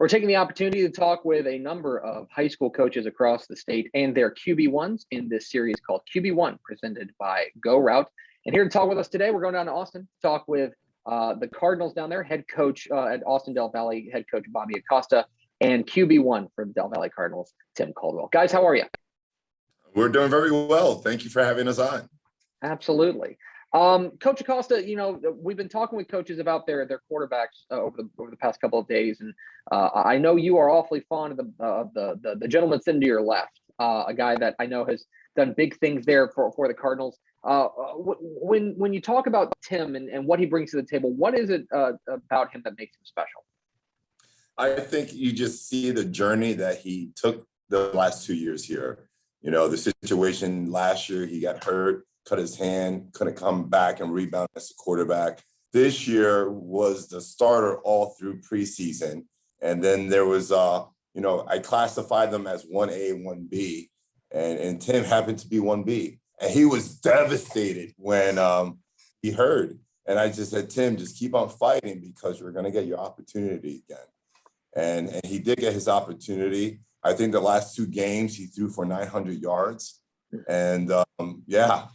We're taking the opportunity to talk with a number of high school coaches across the state and their QB1s in this series called QB1, presented by GoRout. And here to talk with us today, we're going down to Austin to talk with the Cardinals down there, head coach at Austin Del Valle, head coach Bobby Acosta, and QB1 for the Del Valle Cardinals, Tim Caldwell. Guys, how are you? We're doing very well. Thank you for having us on. Absolutely. Coach Acosta, we've been talking with coaches about their quarterbacks over the past couple of days, and I know you are awfully fond of the gentleman sitting to your left, a guy that I know has done big things there for the Cardinals. When you talk about Tim and what he brings to the table, what is it about him that makes him special? I think you just see the journey that he took the last 2 years here. The situation last year, he got hurt, cut his hand, couldn't come back and rebound as a quarterback. This year was the starter all through preseason. And then there was, I classified them as 1A, 1B, and Tim happened to be 1B. And he was devastated when he heard. And I just said, Tim, just keep on fighting because you're going to get your opportunity again. And he did get his opportunity. I think the last 2 games he threw for 900 yards. And yeah.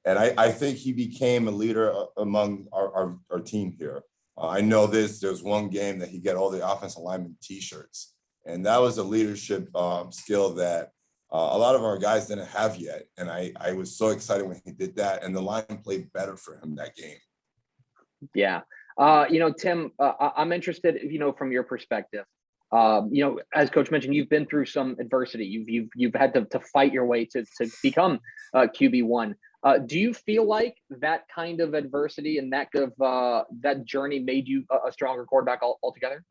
And I think he became a leader among our team here. I know there's one game that he got all the offensive lineman t-shirts. And that was a leadership skill that a lot of our guys didn't have yet. And I was so excited when he did that. And the line played better for him that game. Yeah. Tim, I'm interested, from your perspective. As Coach mentioned, you've been through some adversity. You've had to fight your way to become QB1. Do you feel like that kind of adversity and that journey made you a stronger quarterback altogether?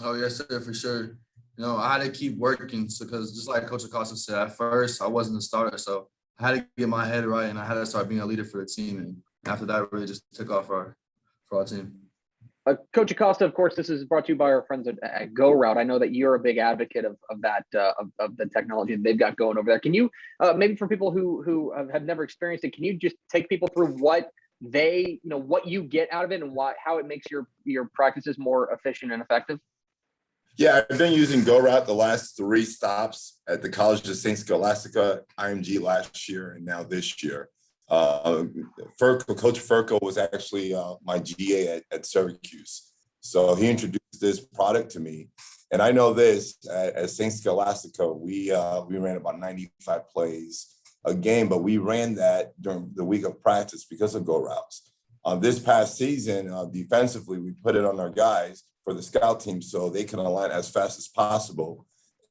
Oh yes, sir, for sure. I had to keep working because just like Coach Acosta said, at first I wasn't a starter, so I had to get my head right and I had to start being a leader for the team. And after that, really just took off for our team. Coach Acosta, of course, this is brought to you by our friends at GoRout. I know that you're a big advocate of that of the technology that they've got going over there. Can you maybe for people who have never experienced it, can you just take people through what what you get out of it and how it makes your practices more efficient and effective? Yeah, I've been using GoRout the last 3 stops at the College of St. Scholastica, IMG last year, and now this year. Coach Furco was actually my GA at Syracuse. So he introduced this product to me. And I know this, at St. Scholastica, we ran about 95 plays a game, but we ran that during the week of practice because of GoRoutes. This past season, defensively, we put it on our guys for the scout team so they can align as fast as possible.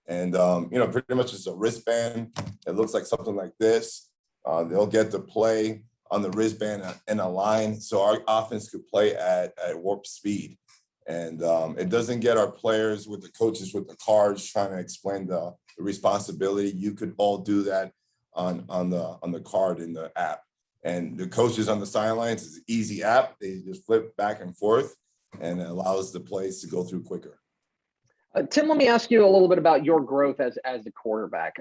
And, pretty much it's a wristband. It looks like something like this. They'll get to play on the wristband and a line so our offense could play at warp speed. And it doesn't get our players with the coaches with the cards trying to explain the responsibility. You could all do that on the card in the app. And the coaches on the sidelines, is an easy app. They just flip back and forth and it allows the plays to go through quicker. Tim, let me ask you a little bit about your growth as the quarterback.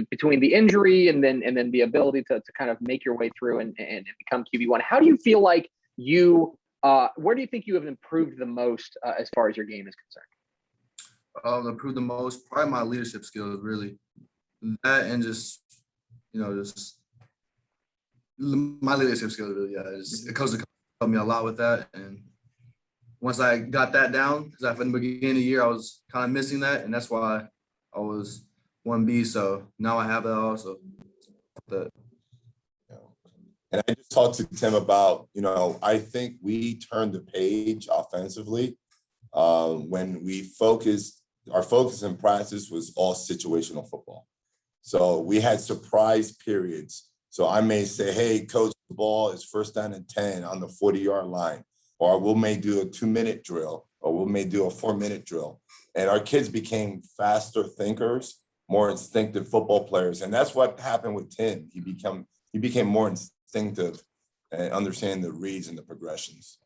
Between the injury and then the ability to kind of make your way through and become QB1. How do you feel like where do you think you have improved the most as far as your game is concerned? Improved the most, probably my leadership skills, really. That and just my leadership skills, really. Yeah, Coach helped me a lot with that, and once I got that down, because in the beginning of the year, I was kind of missing that, and that's why I was 1B. So now I have that also. And I just talked to Tim about, I think we turned the page offensively when our focus in practice was all situational football. So we had surprise periods. So I may say, hey, coach, the ball is 1st down and 10 on the 40-yard line. Or we may do a 2-minute drill, or we may do a 4-minute drill. And our kids became faster thinkers, more instinctive football players. And that's what happened with Tim. He became more instinctive and understanding the reads and the progressions.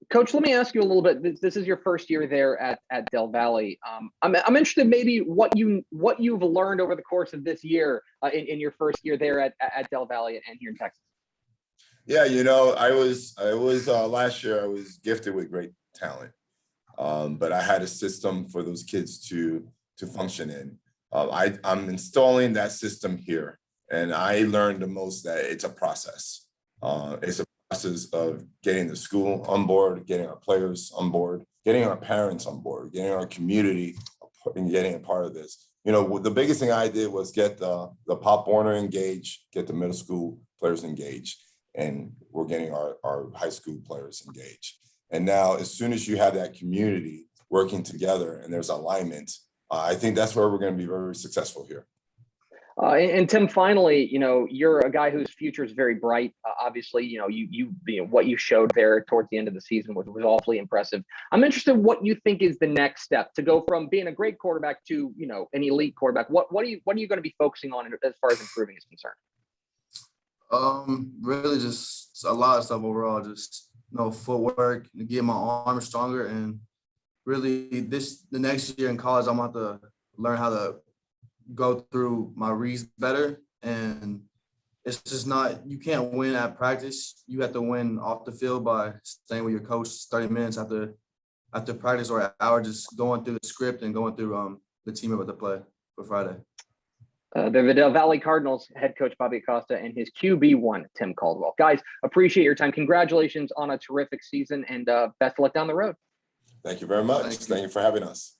Coach, let me ask you a little bit. This is your first year there at Del Valle. I'm interested maybe what you've learned over the course of this year in your first year there at Del Valle and here in Texas. Yeah, I was last year I was gifted with great talent. But I had a system for those kids to function in. I'm installing that system here, and I learned the most that it's a process. It's a process of getting the school on board, getting our players on board, getting our parents on board, getting our community and getting a part of this. You know, the biggest thing I did was get the Pop Warner engaged, get the middle school players engaged, and we're getting our high school players engaged. And now, as soon as you have that community working together and there's alignment, I think that's where we're going to be very successful here. And Tim, finally, you know, you're a guy whose future is very bright. Obviously, you know, what you showed there towards the end of the season was awfully impressive. I'm interested in what you think is the next step to go from being a great quarterback to, you know, an elite quarterback. What are you going to be focusing on as far as improving is concerned? Really just a lot of stuff overall. Just, you know, footwork, get my arm stronger, and really the next year in college, I'm going to have to learn how to go through my reads better. And it's just not, you can't win at practice. You have to win off the field by staying with your coach 30 minutes after practice, or an hour, just going through the script and going through the team about to play for Friday. The Valle Cardinals head coach Bobby Acosta and his QB1 Tim Caldwell. Guys, appreciate your time. Congratulations on a terrific season, and best of luck down the road. Thank you very much. Thank you for having us.